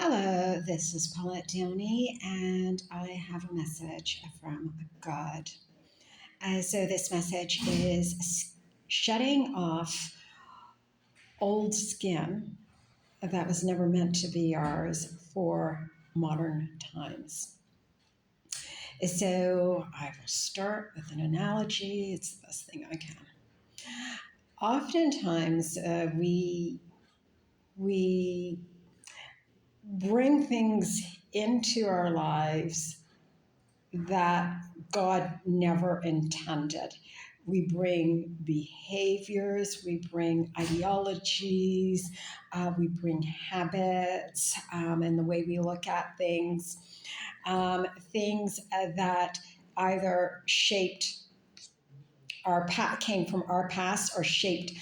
Hello, this is Paulette Downey, and I have a message from God. So, this message is shedding off old skin that was never meant to be ours for modern times. So, I will start with an analogy. It's the best thing I can. Oftentimes, we bring things into our lives that God never intended. We bring behaviors, we bring ideologies, we bring habits, and the way we look at things, things that either shaped came from our past or shaped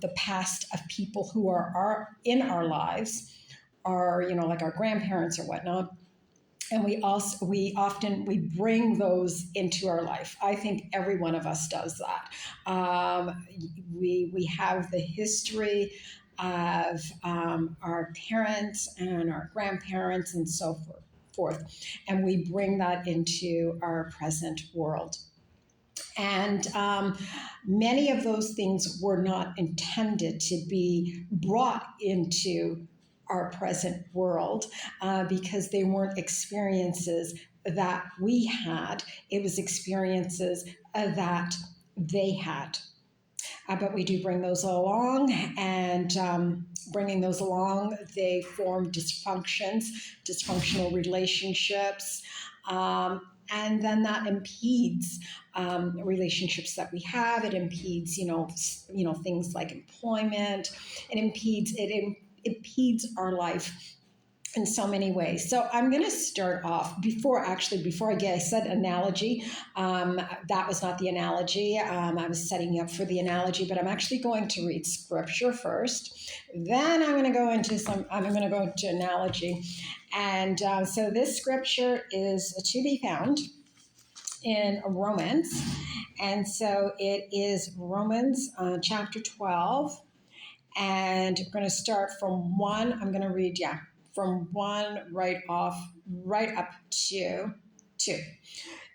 the past of people who are in our lives, or like our grandparents or whatnot. And we bring those into our life. I think every one of us does that. We have the history of our parents and our grandparents and so forth, and we bring that into our present world. And many of those things were not intended to be brought into our present world because they weren't experiences that we had. It was experiences that they had. But we do bring those along, and bringing those along, they form dysfunctional relationships. And then that impedes relationships that we have. It impedes, things like employment. It impedes our life in so many ways. So I'm going to start off before I said analogy. That was not the analogy. I was setting you up for the analogy, but I'm actually going to read scripture first. Then I'm going to go into analogy. And so this scripture is to be found in Romans. And so it is Romans chapter 12. And we're going to start from 1. I'm going to read, from 1 right up to 2.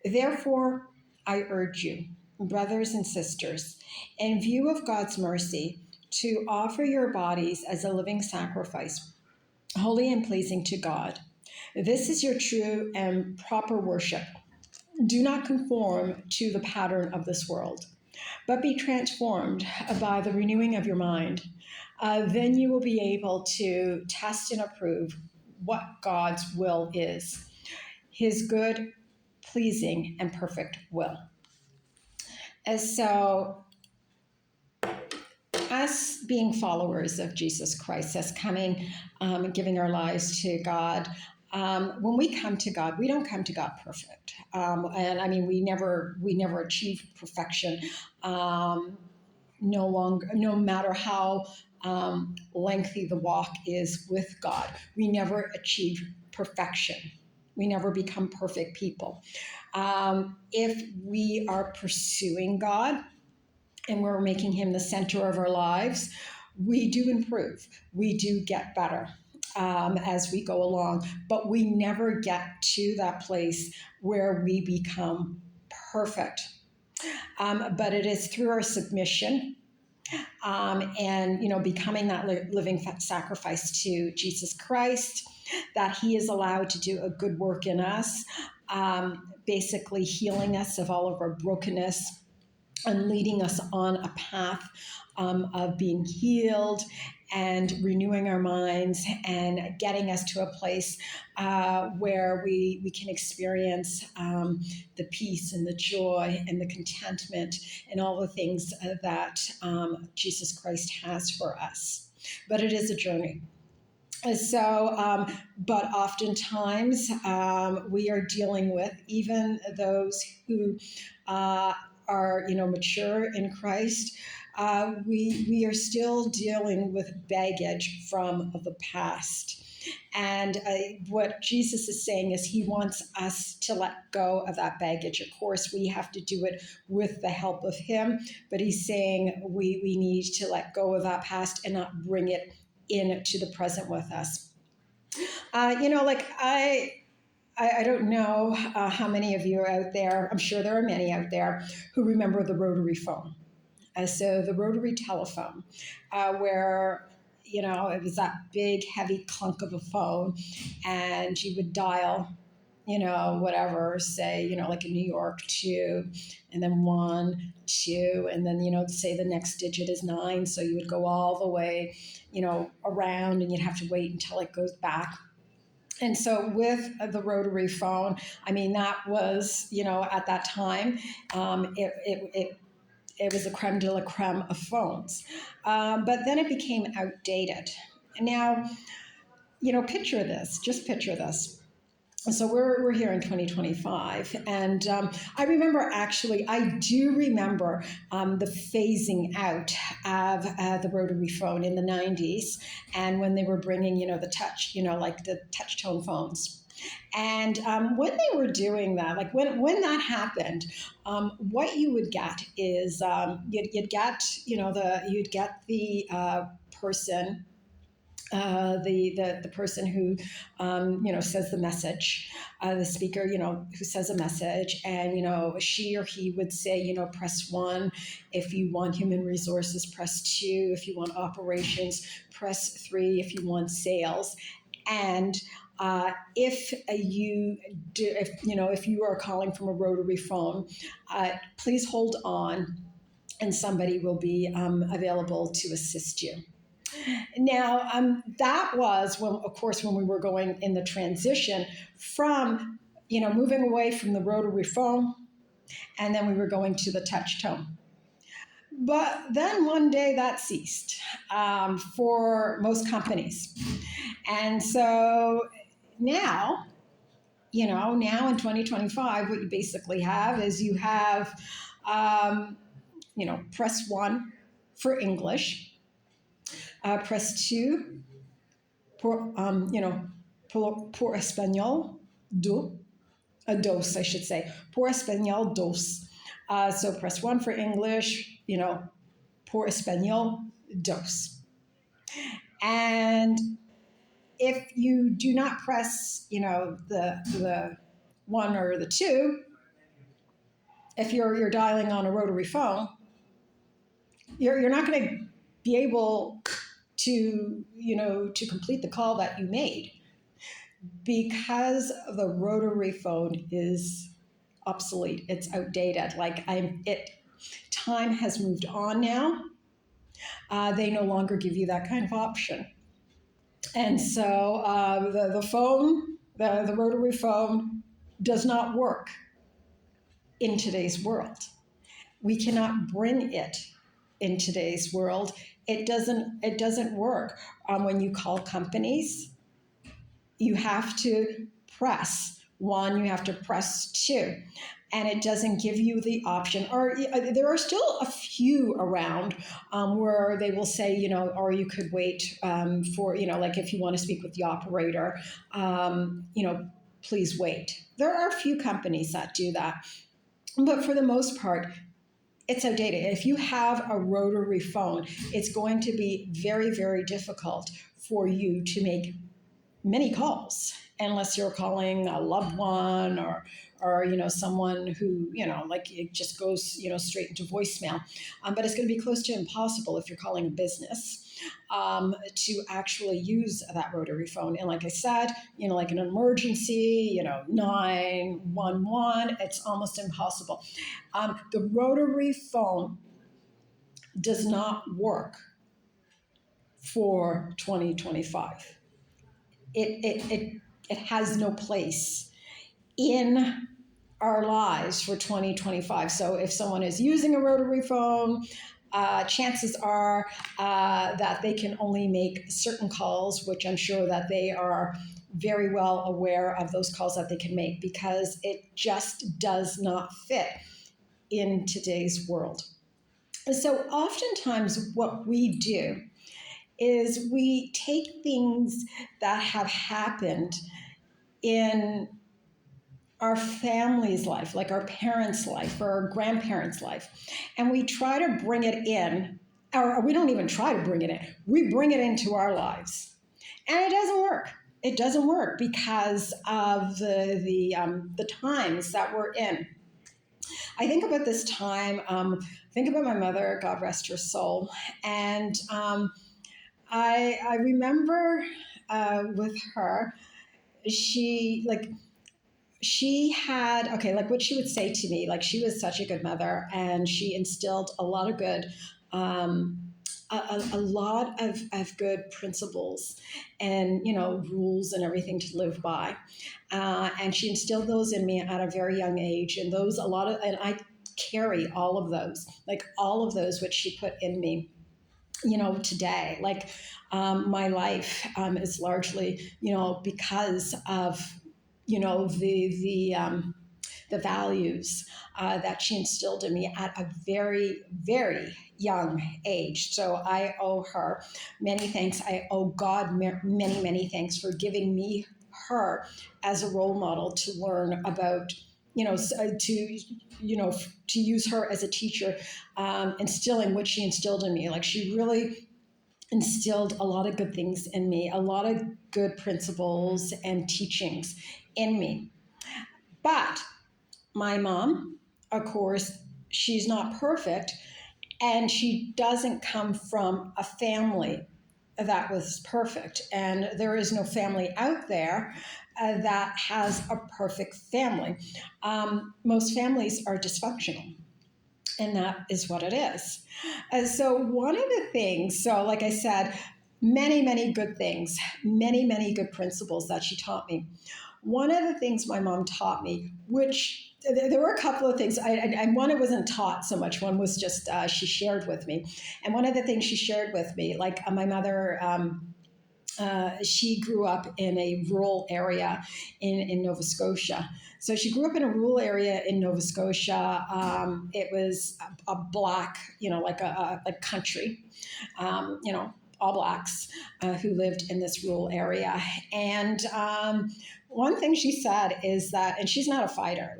Therefore, I urge you, brothers and sisters, in view of God's mercy, to offer your bodies as a living sacrifice, holy and pleasing to God. This is your true and proper worship. Do not conform to the pattern of this world, but be transformed by the renewing of your mind. Then you will be able to test and approve what God's will is, his good, pleasing, and perfect will. And so, us being followers of Jesus Christ, us coming, giving our lives to God, when we come to God, we don't come to God perfect. And I mean, we never achieve perfection. No matter how lengthy the walk is with God, we never achieve perfection. We never become perfect people. If we are pursuing God and we're making him the center of our lives, we do improve. We do get better as we go along, but we never get to that place where we become perfect. But it is through our submission and becoming that living sacrifice to Jesus Christ that he is allowed to do a good work in us, basically healing us of all of our brokenness and leading us on a path of being healed and renewing our minds and getting us to a place where we can experience the peace and the joy and the contentment and all the things that Jesus Christ has for us. But it is a journey. So, but oftentimes we are dealing with, even those who are mature in Christ, we are still dealing with baggage from the past. And what Jesus is saying is he wants us to let go of that baggage. Of course, we have to do it with the help of him, but he's saying we need to let go of that past and not bring it into the present with us. Like I don't know how many of you are out there. I'm sure there are many out there who remember the rotary phone. So the rotary telephone, where it was that big, heavy clunk of a phone, and you would dial, whatever, say, like in New York, 2, and then 1, 2, and then, say the next digit is 9. So you would go all the way, around, and you'd have to wait until it goes back. And so with the rotary phone, I mean, that was, at that time, it was a creme de la creme of phones. But then it became outdated. Now, just picture this. So we're here in 2025, and I do remember the phasing out of the rotary phone in the 90s, and when they were bringing the touch, like the touch tone phones. And when they were doing that, like when that happened, what you would get is you'd get the person, the person who says the message, the speaker, who says a message, and she or he would say, press 1 if you want human resources, press 2 if you want operations, press 3 if you want sales. And if you are calling from a rotary phone, please hold on, and somebody will be available to assist you. Now, that was when we were going in the transition from, moving away from the rotary phone, and then we were going to the touch tone. But then one day that ceased for most companies. And so now in 2025, what you basically have is you have, press 1 for English. Press 2 por español, dos, I should say. Por español, dos. So press 1 for English, por español, dos. And if you do not press, the 1 or the 2, if you're dialing on a rotary phone, you're not going to be able to complete the call that you made, because the rotary phone is obsolete. It's outdated. Time has moved on now. They no longer give you that kind of option. And so the rotary phone does not work in today's world. We cannot bring it in today's world. It doesn't work. When you call companies, you have to press 1, you have to press 2, and it doesn't give you the option. Or there are still a few around where they will say, or you could wait for, like if you want to speak with the operator, please wait. There are a few companies that do that, but for the most part, it's outdated. If you have a rotary phone, it's going to be very, very difficult for you to make many calls, unless you're calling a loved one or someone who, like it just goes, straight into voicemail. But it's going to be close to impossible if you're calling a business to actually use that rotary phone. And like I said, like an emergency, 911, it's almost impossible. The rotary phone does not work for 2025. It has no place in our lives for 2025. So if someone is using a rotary phone, chances are that they can only make certain calls, which I'm sure that they are very well aware of those calls that they can make, because it just does not fit in today's world. And so oftentimes what we do is we take things that have happened in our family's life, like our parents' life or our grandparents' life, and we try to bring it in or we don't even try to bring it in. We bring it into our lives, and it doesn't work. It doesn't work because of the times that we're in. I think about this time. Think about my mother, God rest her soul, and I remember with her, she like she had okay like what she would say to me, like she was such a good mother and she instilled a lot of good um, a lot of good principles and rules and everything to live by, and she instilled those in me at a very young age, and those a lot of and I carry all of those, like all of those which she put in me today. Like my life is largely because of the values that she instilled in me at a very, very young age. So I owe her many thanks. I owe God many, many thanks for giving me her as a role model to learn about, to use her as a teacher, instilling what she instilled in me. Like she really instilled a lot of good things in me, a lot of good principles and teachings in me. But my mom, of course, she's not perfect, and she doesn't come from a family that was perfect. And there is no family out there that has a perfect family. Most families are dysfunctional, and that is what it is. So, one of the things, so like I said, many, many good things, many, many good principles that she taught me. One of the things my mom taught me, which there were a couple of things, and one it wasn't taught so much, one was just she shared with me. And one of the things she shared with me, like my mother, she grew up in a rural area in Nova Scotia. So she grew up in a rural area in Nova Scotia. It was a black, like a country, all blacks who lived in this rural area. And one thing she said is that, and she's not a fighter,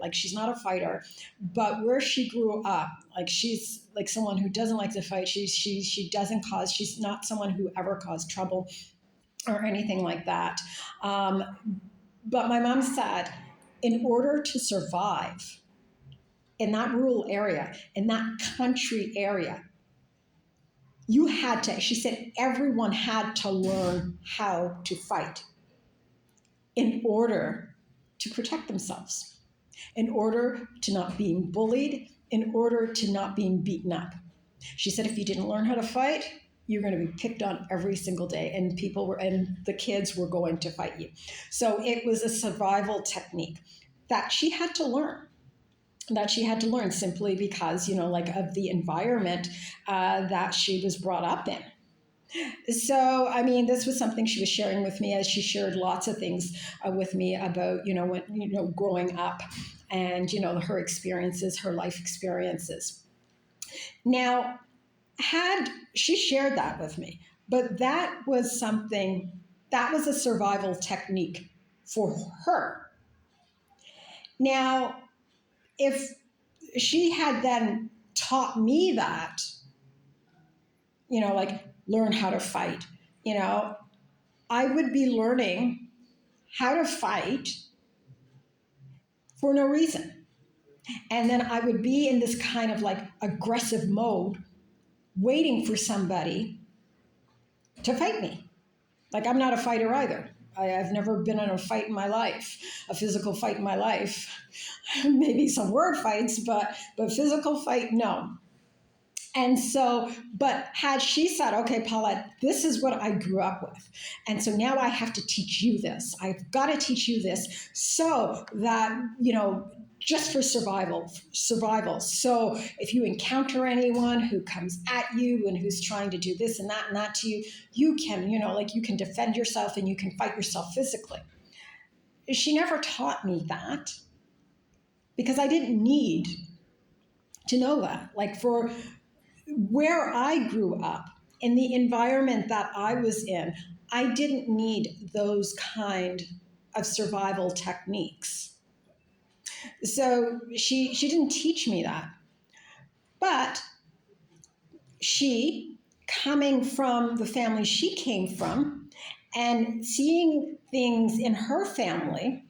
but where she grew up, like she's like someone who doesn't like to fight. She doesn't cause. She's not someone who ever caused trouble or anything like that. But my mom said, in order to survive in that rural area, in that country area, you had to, she said, everyone had to learn how to fight in order to protect themselves, in order to not being bullied, in order to not being beaten up. She said, if you didn't learn how to fight, you're going to be picked on every single day, and the kids were going to fight you. So it was a survival technique that she had to learn. Simply because, like of the environment that she was brought up in. So, I mean, this was something she was sharing with me, as she shared lots of things with me about, growing up and, her experiences, her life experiences. Now, had she shared that with me, but that was a survival technique for her. Now, if she had then taught me that, like learn how to fight, I would be learning how to fight for no reason. And then I would be in this kind of like aggressive mode, waiting for somebody to fight me. Like I'm not a fighter either. I've never been in a fight in my life, a physical fight in my life. Maybe some word fights, but physical fight, no. And so, but had she said, okay, Paulette, this is what I grew up with. And so now I have to teach you this. I've got to teach you this so that, just for survival. So if you encounter anyone who comes at you and who's trying to do this and that to you, you can, you can defend yourself and you can fight yourself physically. She never taught me that because I didn't need to know that. Like for where I grew up, in the environment that I was in, I didn't need those kind of survival techniques. So she didn't teach me that. But she coming from the family she came from and seeing things in her family.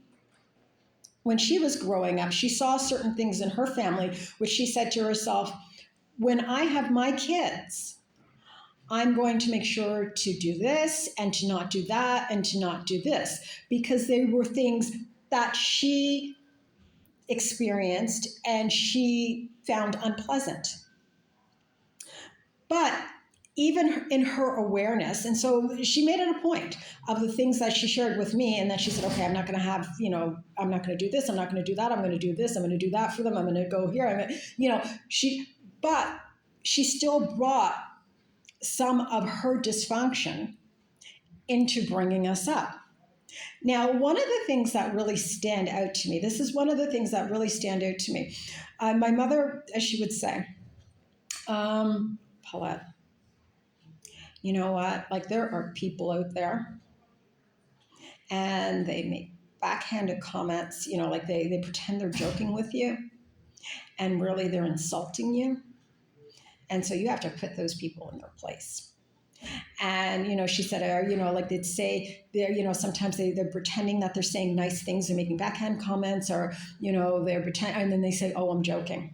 When she was growing up, she saw certain things in her family, which she said to herself, when I have my kids, I'm going to make sure to do this and to not do that and to not do this, because they were things that she experienced and she found unpleasant. But even in her awareness, and so she made it a point of the things that she shared with me, and then she said, okay, I'm not going to have, I'm not going to do this, I'm not going to do that, I'm going to do this, I'm going to do that for them, I'm going to go here, but she still brought some of her dysfunction into bringing us up. Now, one of the things that really stand out to me, this is one of the things that really stand out to me. My mother, as she would say, Paulette, you know what? Like, there are people out there and they make backhanded comments, like they pretend they're joking with you and really they're insulting you. And so you have to put those people in their place. And, she said, like they'd say, sometimes they're pretending that they're saying nice things, they're making backhand comments, or, they're pretending, and then they say, oh, I'm joking.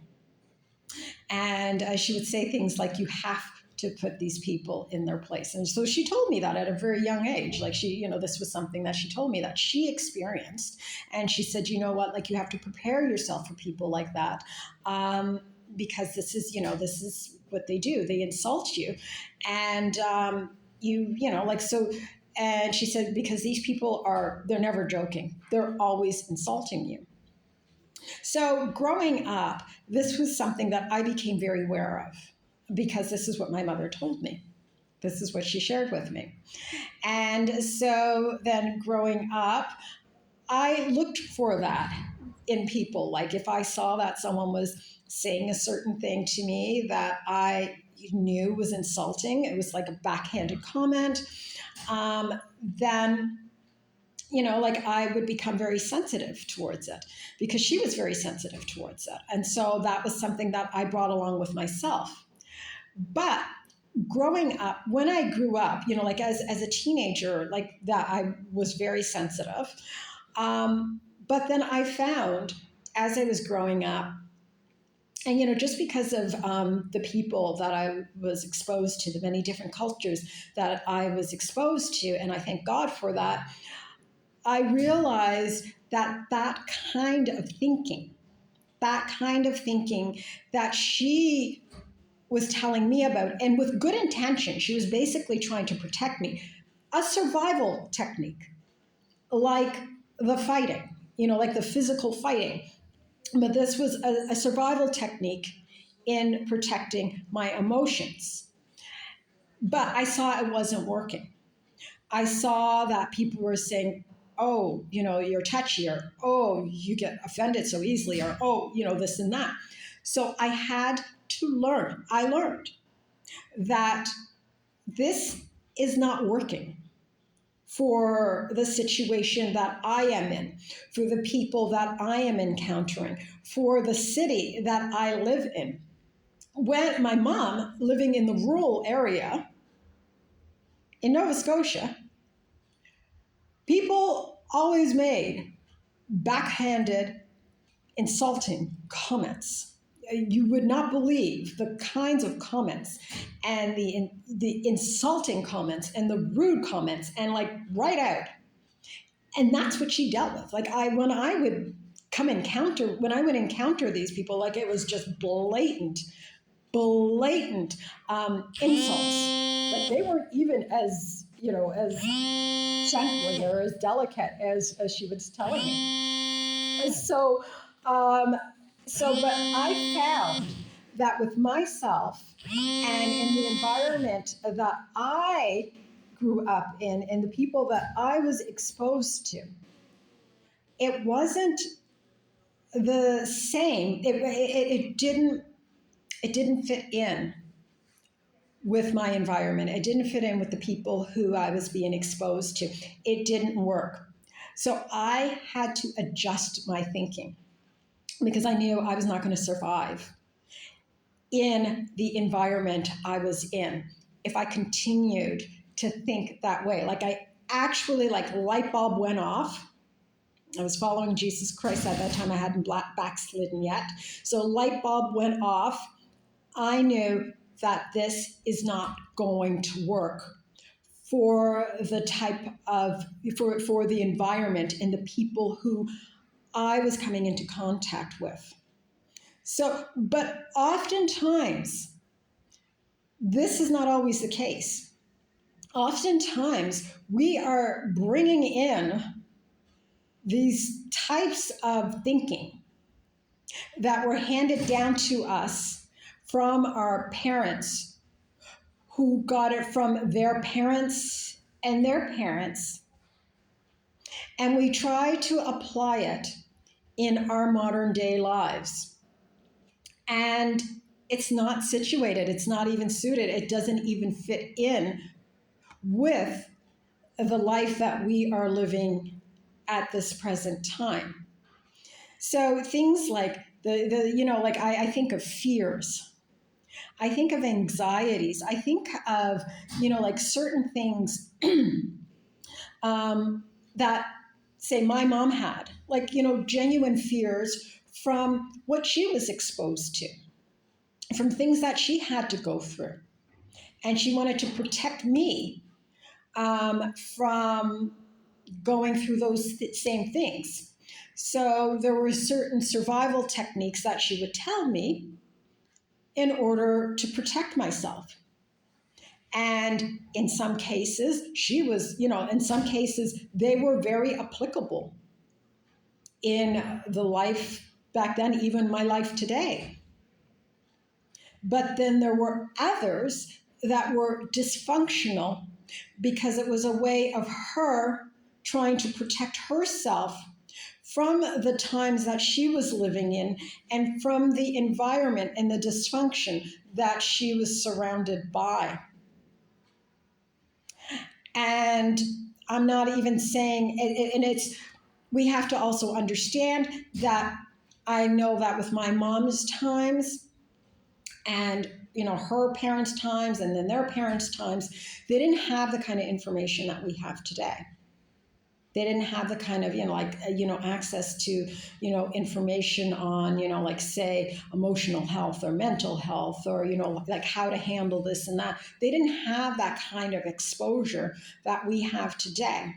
And she would say things like, you have to put these people in their place. And so she told me that at a very young age. Like this was something that she told me that she experienced. And she said, you know what, like you have to prepare yourself for people like that. Because this is what they do. They insult you. And and she said, because these people they're never joking. They're always insulting you. So growing up, this was something that I became very aware of, because this is what my mother told me. This is what she shared with me. And so then growing up, I looked for that in people. Like if I saw that someone was saying a certain thing to me that I knew was insulting, it was like a backhanded comment, then like I would become very sensitive towards it, because she was very sensitive towards it. And so that was something that I brought along with myself. But growing up, when I grew up, like as a teenager, like that, I was very sensitive. But then I found as I was growing up, and, just because of the people that I was exposed to, the many different cultures that I was exposed to, and I thank God for that, I realized that kind of thinking that she was telling me about, and with good intention, she was basically trying to protect me, a survival technique, like the fighting, like the physical fighting. But this was a survival technique in protecting my emotions. But I saw it wasn't working. I saw that people were saying, oh, you're touchy, or, oh, you get offended so easily, or, oh, this and that. So I had to learn. I learned that this is not working for the situation that I am in, for the people that I am encountering, for the city that I live in. When my mom, living in the rural area in Nova Scotia, people always made backhanded, insulting comments. You would not believe the kinds of comments and the insulting comments and the rude comments, and like right out. And that's what she dealt with. Like when I would encounter these people, like it was just blatant insults. Like they weren't even as gently or as delicate as she was telling me. And but I found that with myself and in the environment that I grew up in and the people that I was exposed to, it wasn't the same. It didn't fit in with my environment. It didn't fit in with the people who I was being exposed to. It didn't work. So I had to adjust my thinking, because I knew I was not going to survive in the environment I was in. if I continued to think that way. Like I actually, like light bulb went off. I was following Jesus Christ at that time. I hadn't backslidden yet. So light bulb went off. I knew that this is not going to work for the type of, for the environment and the people who I was coming into contact with. So, but oftentimes, this is not always the case. Oftentimes, we are bringing in these types of thinking that were handed down to us from our parents, who got it from their parents and their parents, and we try to apply it in our modern day lives. And it's not situated, it's not even suited, it doesn't even fit in with the life that we are living at this present time. So things like like I think of fears. I think of anxieties. I think of, like certain things that, say, my mom had, like, genuine fears from what she was exposed to, from things that she had to go through. And she wanted to protect me from going through those same things. So there were certain survival techniques that she would tell me in order to protect myself. And in some cases, in some cases, they were very applicable in the life back then, even my life today. But then there were others that were dysfunctional because it was a way of her trying to protect herself from the times that she was living in and from the environment and the dysfunction that she was surrounded by. And I'm not even saying, we have to also understand that I know that with my mom's times and her parents' times and then their parents' times, they didn't have the kind of information that we have today. They didn't have the kind of, access to, information on, like, say, emotional health or mental health or, like how to handle this and that. They didn't have that kind of exposure that we have today.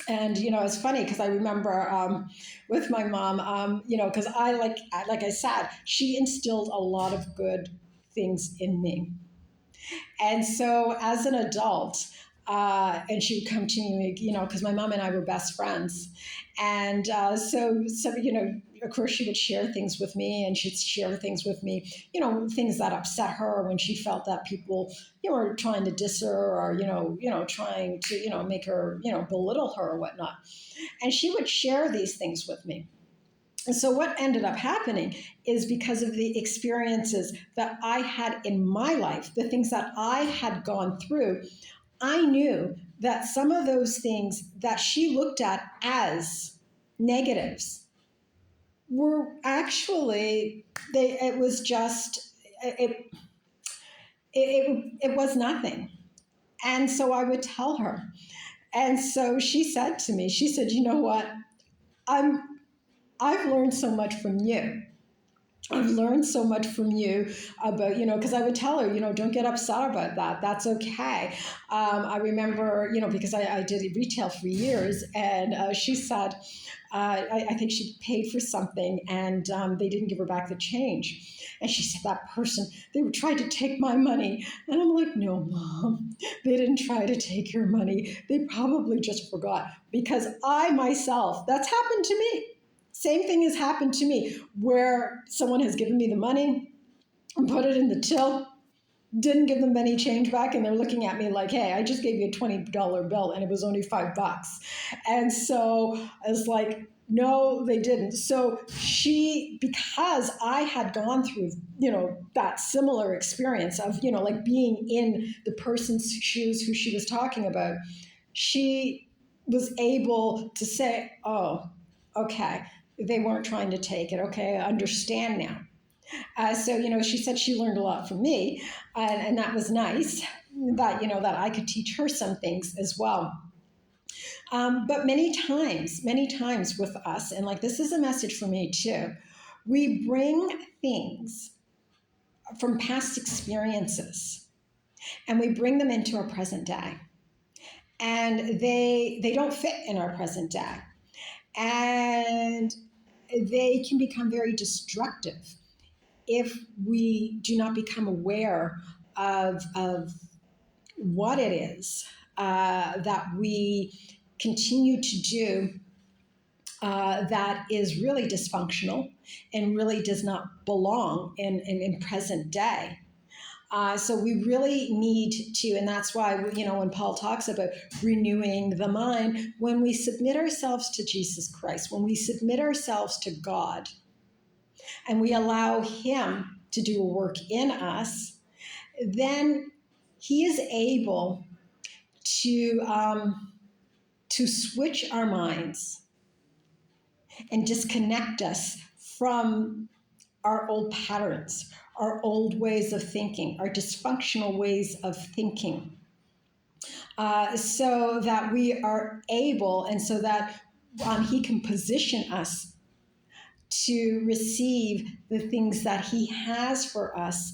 And, it's funny because I remember with my mom, because like I said, she instilled a lot of good things in me. And so as an adult, and she would come to me, because my mom and I were best friends. And so, of course, she would share things with me, and she'd share things with me, things that upset her when she felt that people, were trying to diss her or, trying to, make her, belittle her or whatnot. And she would share these things with me. And so what ended up happening is, because of the experiences that I had in my life, the things that I had gone through, I knew that some of those things that she looked at as negatives were actually, it was nothing. And so I would tell her. And so she said to me, she said, "You know what? I've learned so much from you. I've learned so much from you about, because I would tell her, don't get upset about that. That's okay." I remember, because I did retail for years, and she said, I think she paid for something, and they didn't give her back the change. And she said, "That person, they were trying to take my money." And I'm like, "No, Mom, they didn't try to take your money. They probably just forgot." Because I myself, that's happened to me. Same thing has happened to me, where someone has given me the money and put it in the till, didn't give them any change back, and they're looking at me like, "Hey, I just gave you a $20 bill and it was only $5." And so I was like, no, they didn't. So because I had gone through, that similar experience of, like being in the person's shoes who she was talking about, she was able to say, "Oh, okay, they weren't trying to take it. Okay, I understand now." So, she said she learned a lot from me, and that was nice. that I could teach her some things as well. But many times with us, and like this is a message for me too, we bring things from past experiences and we bring them into our present day. And they don't fit in our present day. And they can become very destructive if we do not become aware of what it is that we continue to do that is really dysfunctional and really does not belong in present day. So we really need to, and that's why, when Paul talks about renewing the mind, when we submit ourselves to Jesus Christ, when we submit ourselves to God, and we allow Him to do a work in us, then He is able to switch our minds and disconnect us from our old patterns, our old ways of thinking, our dysfunctional ways of thinking, so that we are able, and so that He can position us to receive the things that He has for us,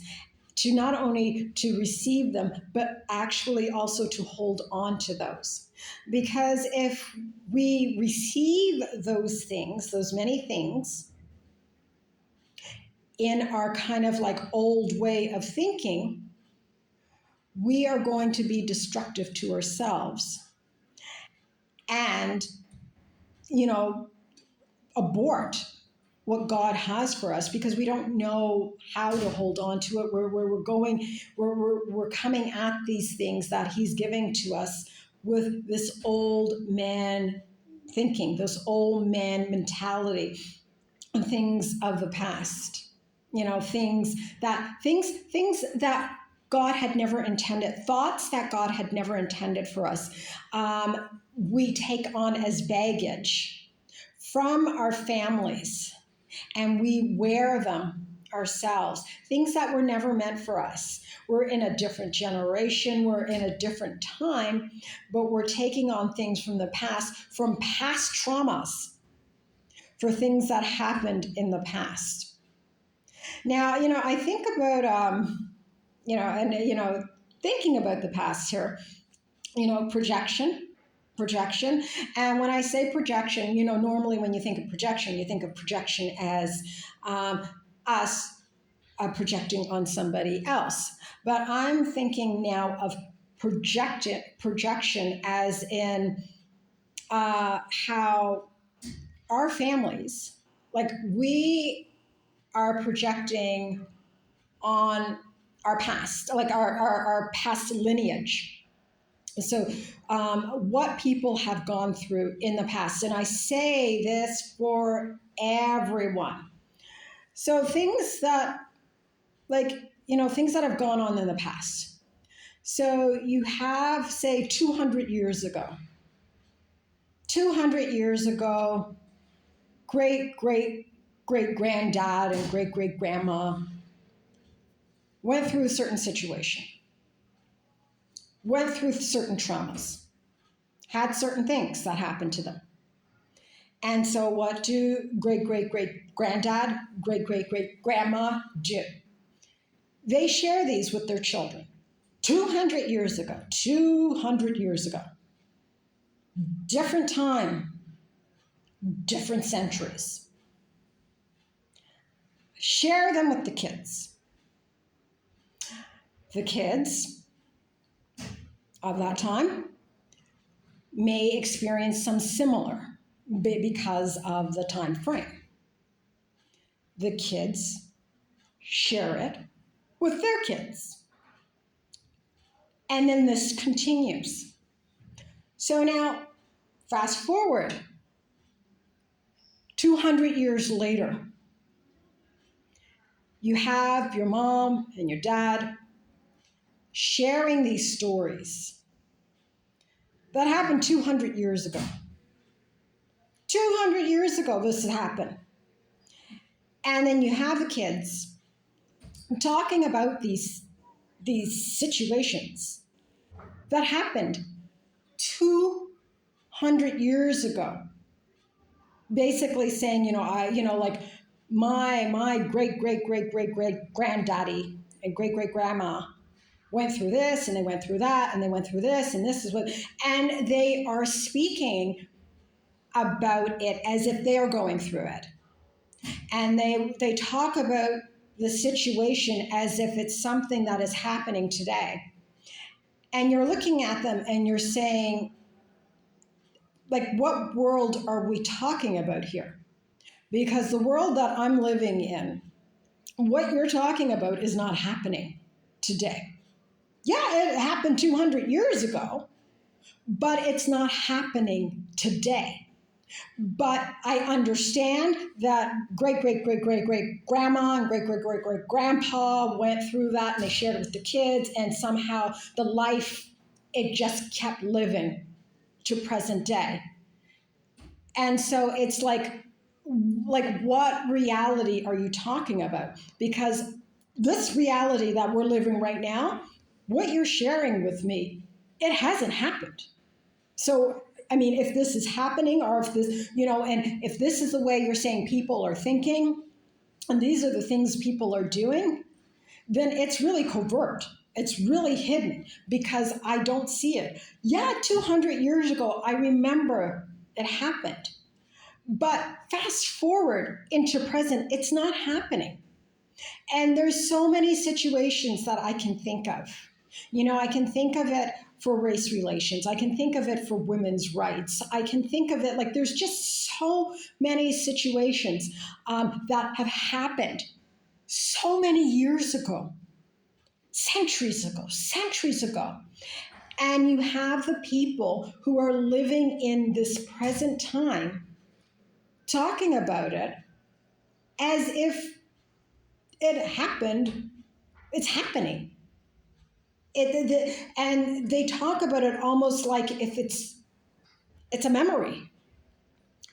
to not only to receive them, but actually also to hold on to those. Because if we receive those things, those many things, in our kind of like old way of thinking, we are going to be destructive to ourselves and, abort what God has for us because we don't know how to hold on to it. We're coming at these things that He's giving to us with this old man thinking, this old man mentality, and things of the past. Things that God had never intended, thoughts that God had never intended for us. We take on as baggage from our families, and we wear them ourselves. Things that were never meant for us. We're in a different generation, we're in a different time, but we're taking on things from the past, from past traumas, for things that happened in the past. Now, I think about, thinking about the past here, projection. And when I say projection, normally when you think of projection, you think of projection as us projecting on somebody else. But I'm thinking now of projection as in how our families, like we are projecting on our past, like our past lineage. So what people have gone through in the past. And I say this for everyone. So things that, things that have gone on in the past. So you have, say, 200 years ago. 200 years ago, great-great-great-granddad and great-great-grandma went through a certain situation, went through certain traumas, had certain things that happened to them. And so what do great-great-great-granddad, great-great-great-grandma do? They share these with their children. 200 years ago, different time, different centuries. Share them with the kids. The kids of that time may experience some similar because of the time frame. The kids share it with their kids. And then this continues. So now, fast forward 200 years later, you have your mom and your dad sharing these stories that happened 200 years ago. 200 years ago, this happened. And then you have the kids talking about these situations that happened 200 years ago, basically saying, like my great granddaddy and great grandma went through this, and they went through that, and they went through this, and this is what, and they are speaking about it as if they're going through it. And they talk about the situation as if it's something that is happening today. And you're looking at them and you're saying, like, what world are we talking about here? Because the world that I'm living in, what you're talking about is not happening today. Yeah, it happened 200 years ago, but it's not happening today. But I understand that great grandma and great grandpa went through that, and they shared it with the kids, and somehow the life, it just kept living to present day. And so it's like what reality are you talking about? Because this reality that we're living right now, what you're sharing with me, it hasn't happened. So, I mean, if this is happening, or if this, and if this is the way you're saying people are thinking, and these are the things people are doing, then it's really covert. It's really hidden, because I don't see it. Yeah, 200 years ago, I remember it happened. But fast forward into present, it's not happening. And there's so many situations that I can think of. I can think of it for race relations. I can think of it for women's rights. I can think of it, like, there's just so many situations that have happened so many years ago, centuries ago. And you have the people who are living in this present time talking about it as if it happened, it's happening. And they talk about it almost like if it's a memory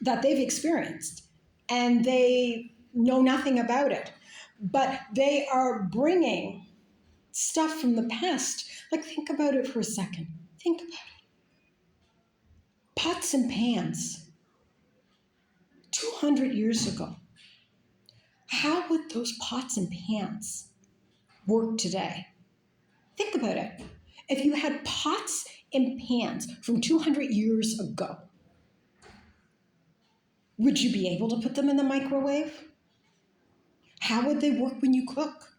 that they've experienced, and they know nothing about it. But they are bringing stuff from the past. Like, think about it for a second. Think about it. Pots and pans, 200 years ago. How would those pots and pans work today? Think about it. If you had pots and pans from 200 years ago, would you be able to put them in the microwave? How would they work when you cook?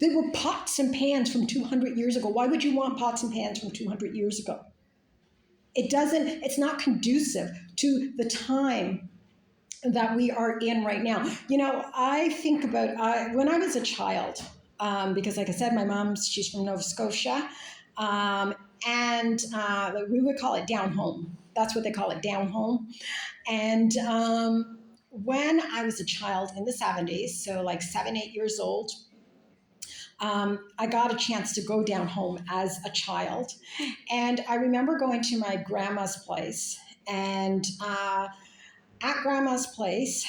They were pots and pans from 200 years ago. Why would you want pots and pans from 200 years ago? It's not conducive to the time that we are in right now. I think about when I was a child, because, like I said, my she's from Nova Scotia, and we would call it down home. That's what they call it, down home. And when I was a child in the 70s, so like 7, 8 years old, I got a chance to go down home as a child. And I remember going to my grandma's place. And at grandma's place,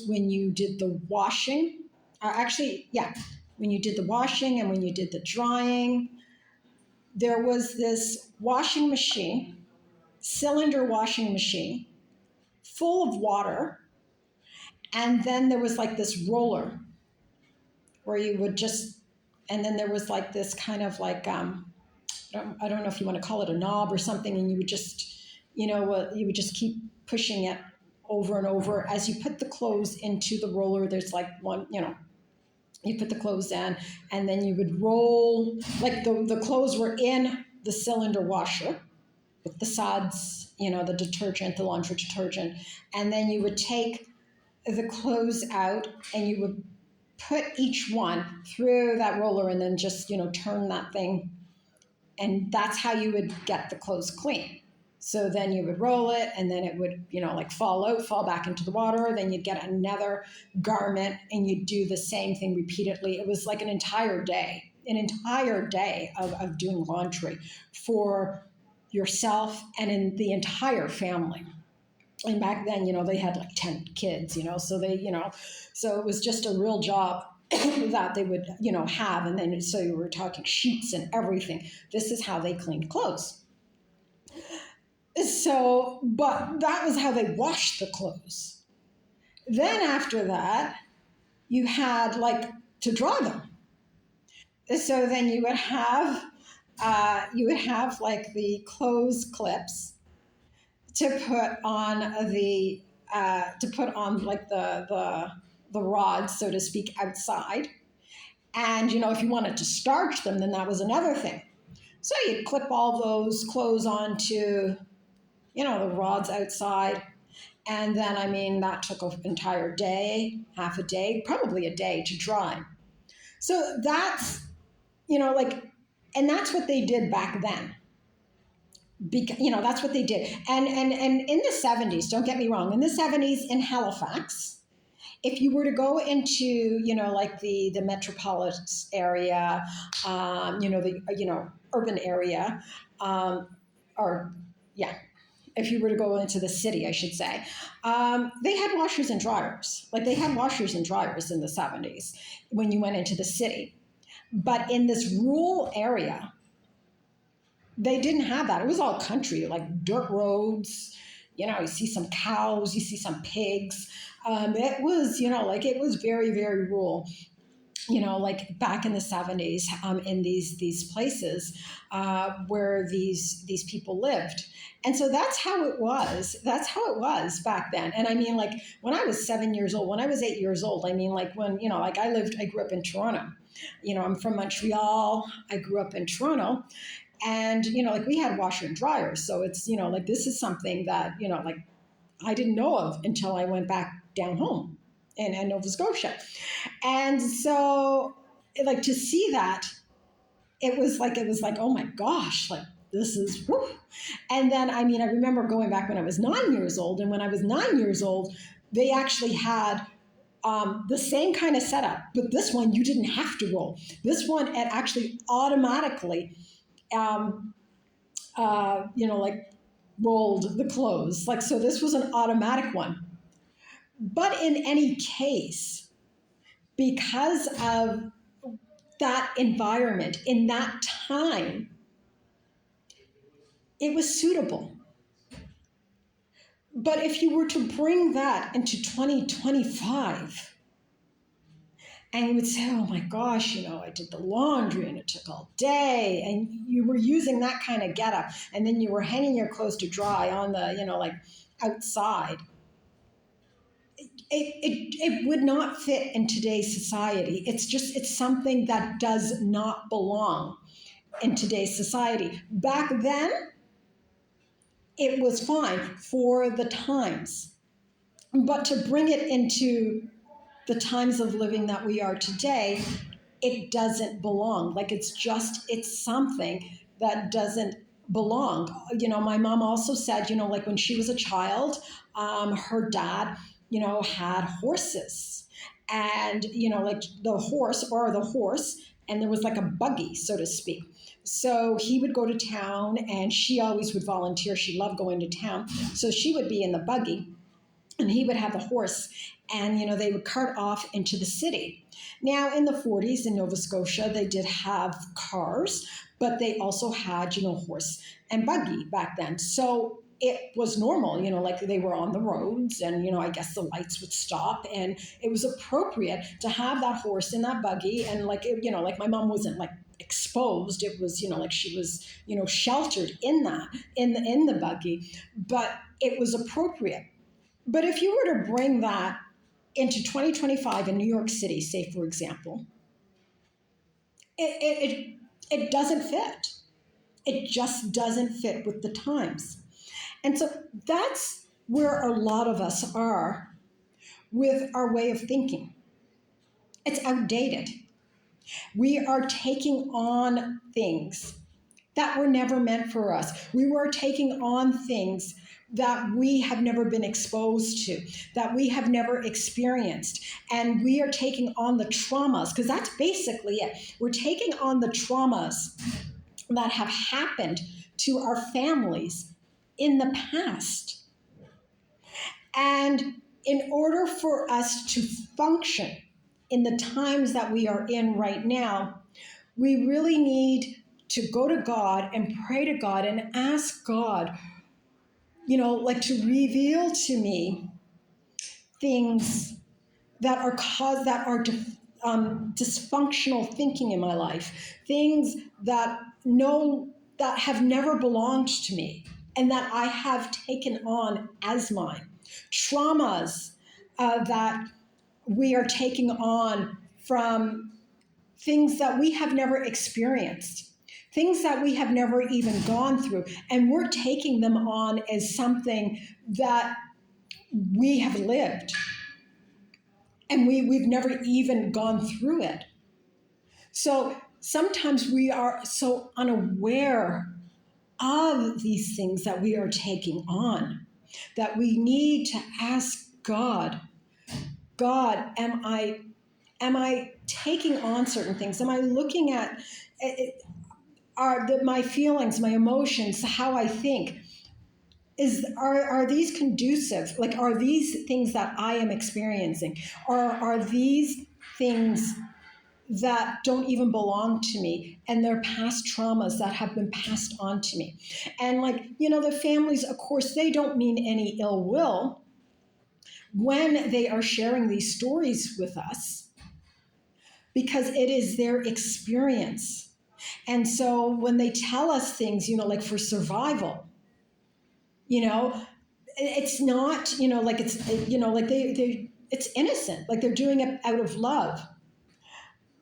when you did the washing, when you did the washing and when you did the drying, there was this washing machine, cylinder washing machine, full of water. And then there was like this roller where you would and then there was like this kind of like, I don't know if you want to call it a knob or something, and you would just, you would just keep pushing it over and over. As you put the clothes into the roller, there's like one, you put the clothes in, and then you would roll, like the clothes were in the cylinder washer with the suds, the detergent, the laundry detergent, and then you would take the clothes out and you would put each one through that roller and then just, turn that thing. And that's how you would get the clothes clean. So then you would roll it, and then it would, fall back into the water. Then you'd get another garment and you'd do the same thing repeatedly. It was like an entire day of doing laundry for yourself and in the entire family. And back then, they had like 10 kids, so so it was just a real job. that they would, have. And then, so you were talking sheets and everything. This is how they cleaned clothes. So, but that was how they washed the clothes. Then after that, you had like to dry them. So then you would have like the clothes clips to put on like the rods, so to speak, outside. And if you wanted to starch them, then that was another thing. So you'd clip all those clothes onto the rods outside. And then, that took an entire day, half a day, probably a day to dry. So that's, like, and that's what they did back then. That's what they did. And in the 70s, don't get me wrong, in the 70s in Halifax, if you were to go into, like the metropolis area, the urban area, or yeah, if you were to go into the city, I should say, they had washers and dryers. Like they had washers and dryers in the 70s when you went into the city. But in this rural area, they didn't have that. It was all country, like dirt roads. You see some cows, you see some pigs. It was, like it was very, very rural. Like back in the 70s, in these places where these people lived. And so that's how it was. That's how it was back then. And like when I was 7 years old, when I was 8 years old, like when, like I grew up in Toronto. I'm from Montreal. I grew up in Toronto. And, like we had washer and dryers. So it's, like this is something that, like I didn't know of until I went back down home in Nova Scotia. And so, like, to see that, it was like, oh my gosh, like, this is, whew. And then, I remember going back when I was 9 years old. And when I was 9 years old, they actually had the same kind of setup. But this one, you didn't have to roll. This one, it actually automatically, like rolled the clothes. Like, so this was an automatic one. But in any case, because of that environment in that time, it was suitable. But if you were to bring that into 2025, and you would say, oh my gosh, I did the laundry and it took all day, and you were using that kind of getup, and then you were hanging your clothes to dry on the, like outside. It would not fit in today's society. It's something that does not belong in today's society. Back then, it was fine for the times. But to bring it into the times of living that we are today, it doesn't belong. Like it's something that doesn't belong. My mom also said, like when she was a child, her dad, had horses, and, like the horse, and there was like a buggy, so to speak. So he would go to town, and she always would volunteer. She loved going to town. So she would be in the buggy, and he would have the horse, and, they would cart off into the city. Now, in the 40s in Nova Scotia, they did have cars, but they also had, horse and buggy back then. So it was normal, like they were on the roads, and, I guess the lights would stop, and it was appropriate to have that horse in that buggy. And like, like my mom wasn't like exposed. It was, like she was, sheltered in the buggy, but it was appropriate. But if you were to bring that into 2025 in New York City, say, for example, it doesn't fit. It just doesn't fit with the times. And so that's where a lot of us are with our way of thinking. It's outdated. We are taking on things that were never meant for us. We were taking on things that we have never been exposed to, that we have never experienced. And we are taking on the traumas, because that's basically it. We're taking on the traumas that have happened to our families in the past. And in order for us to function in the times that we are in right now, we really need to go to God and pray to God and ask God, like to reveal to me things that are dysfunctional thinking in my life, things that have never belonged to me and that I have taken on as mine, traumas that we are taking on from things that we have never experienced, things that we have never even gone through, and we're taking them on as something that we have lived and we've never even gone through it. So sometimes we are so unaware of these things that we are taking on that we need to ask God, am I taking on certain things? Am I looking at my feelings, my emotions, how I think? Are these conducive? Like, are these things that I am experiencing? Or are these things that don't even belong to me and they're past traumas that have been passed on to me? And the families, of course, they don't mean any ill will when they are sharing these stories with us because it is their experience. And so when they tell us things, like for survival, it's not, it's innocent, like they're doing it out of love.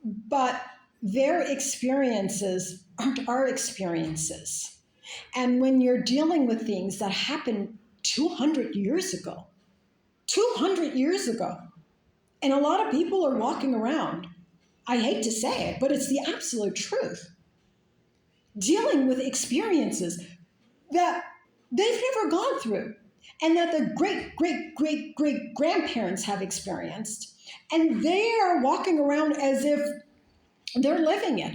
But their experiences aren't our experiences. And when you're dealing with things that happened 200 years ago, 200 years ago, and a lot of people are walking around, I hate to say it, but it's the absolute truth, dealing with experiences that they've never gone through and that the great, great, great, great grandparents have experienced. And they are walking around as if they're living it.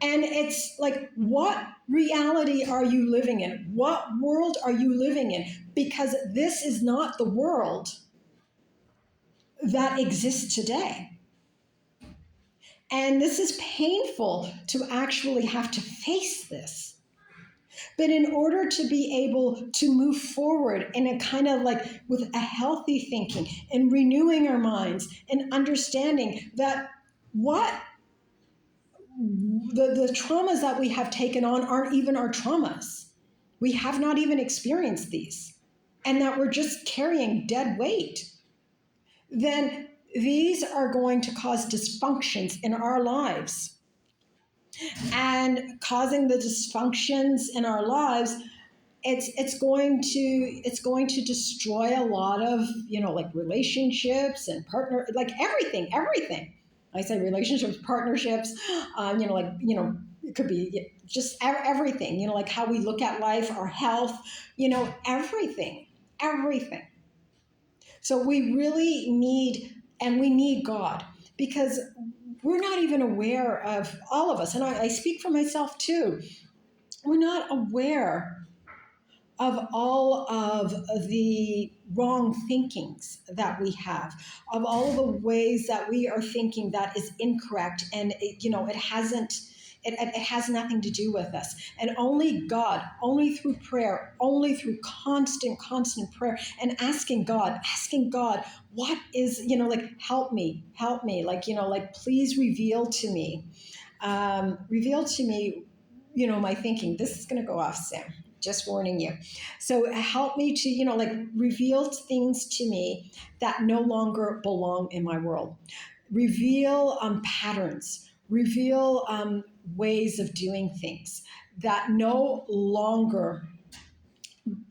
And it's like, what reality are you living in? What world are you living in? Because this is not the world that exists today. And this is painful to actually have to face this. But in order to be able to move forward in a kind of like with a healthy thinking and renewing our minds and understanding that what the traumas that we have taken on aren't even our traumas. We have not even experienced these, and that we're just carrying dead weight. Then these are going to cause dysfunctions in our lives. And causing the dysfunctions in our lives, it's going to destroy a lot of like relationships and partner, like everything. I say relationships, partnerships, it could be just everything, like how we look at life, our health, everything. So we really need God, because we're not even aware of, all of us, and I speak for myself too, we're not aware of all of the wrong thinkings that we have, of all of the ways that we are thinking that is incorrect, and it has nothing to do with us. And only God, only through prayer, only through constant prayer and asking God, what is, help me, please reveal to me, my thinking. This is going to go off, Sam. Just warning you. So help me to, reveal things to me that no longer belong in my world. Reveal patterns. Reveal ways of doing things that no longer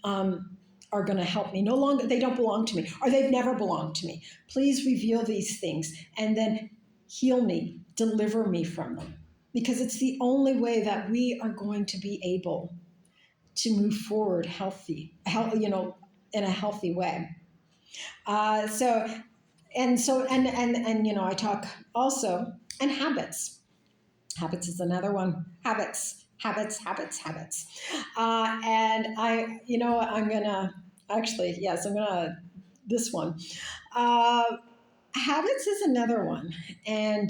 are going to help me. No longer, they don't belong to me, or they've never belonged to me. Please reveal these things and then heal me, deliver me from them, because it's the only way that we are going to be able to move forward in a healthy way. I talk also, and habits. Habits is another one. Habits. And I'm gonna, this one. Habits is another one. And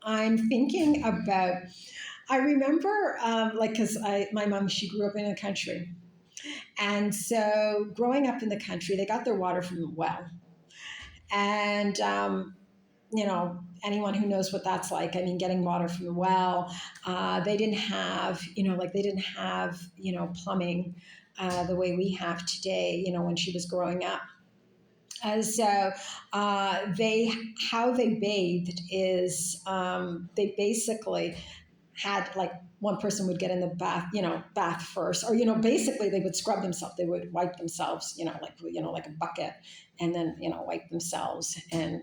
I'm thinking about, I remember, like, because my mom, she grew up in the country. And so growing up in the country, they got their water from the well. And, anyone who knows what that's like, I mean, getting water from the well, they didn't have, like they didn't have, plumbing the way we have today, when she was growing up. And so they how they bathed is they basically had like one person would get in the bath first, or basically they would scrub themselves. They would wipe themselves, like a bucket, and then wipe themselves, and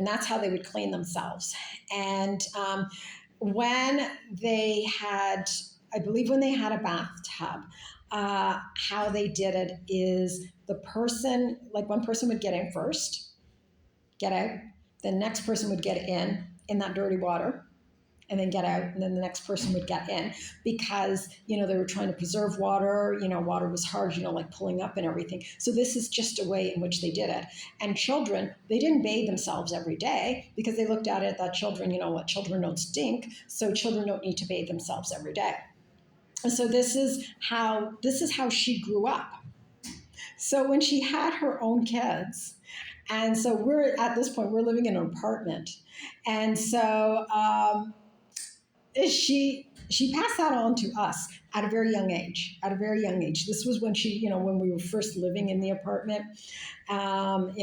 that's how they would clean themselves. And when they had, I believe, when they had a bathtub, how they did it is the person, like one person would get in first, get out, the next person would get in that dirty water, and then get out, and then the next person would get in, because they were trying to preserve water. Water was hard, like pulling up and everything. So this is just a way in which they did it. And children, they didn't bathe themselves every day, because they looked at it that children, what, children don't stink, so children don't need to bathe themselves every day. And so this is how she grew up. So when she had her own kids, and so we're at this point, we're living in an apartment, and so she passed that on to us at a very young age. At a very young age, this was when when we were first living in the apartment. When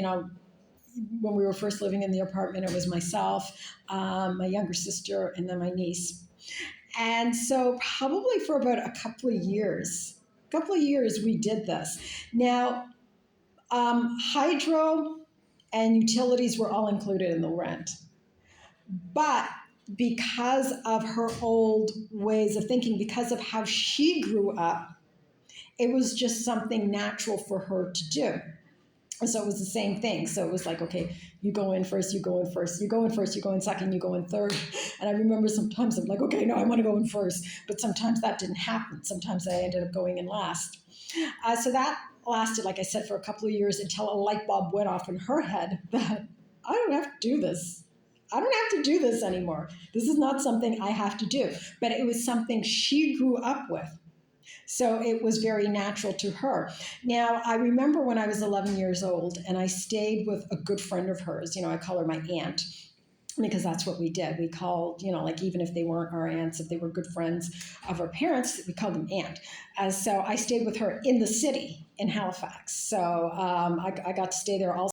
we were first living in the apartment, it was myself, my younger sister, and then my niece. And so probably for about a couple of years, we did this. Now, hydro and utilities were all included in the rent. But because of her old ways of thinking, because of how she grew up, it was just something natural for her to do. And so it was the same thing. So it was like, okay, you go in first, you go in first, you go in first, you go in second, you go in third. And I remember sometimes I'm like, okay, no, I want to go in first. But sometimes that didn't happen. Sometimes I ended up going in last. So that lasted, like I said, for a couple of years, until a light bulb went off in her head that I don't have to do this. I don't have to do this anymore. This is not something I have to do. But it was something she grew up with. So it was very natural to her. Now, I remember when I was 11 years old, and I stayed with a good friend of hers. I call her my aunt, because that's what we did. We called, like, even if they weren't our aunts, if they were good friends of our parents, we called them aunt. So I stayed with her in the city in Halifax. So I got to stay there also.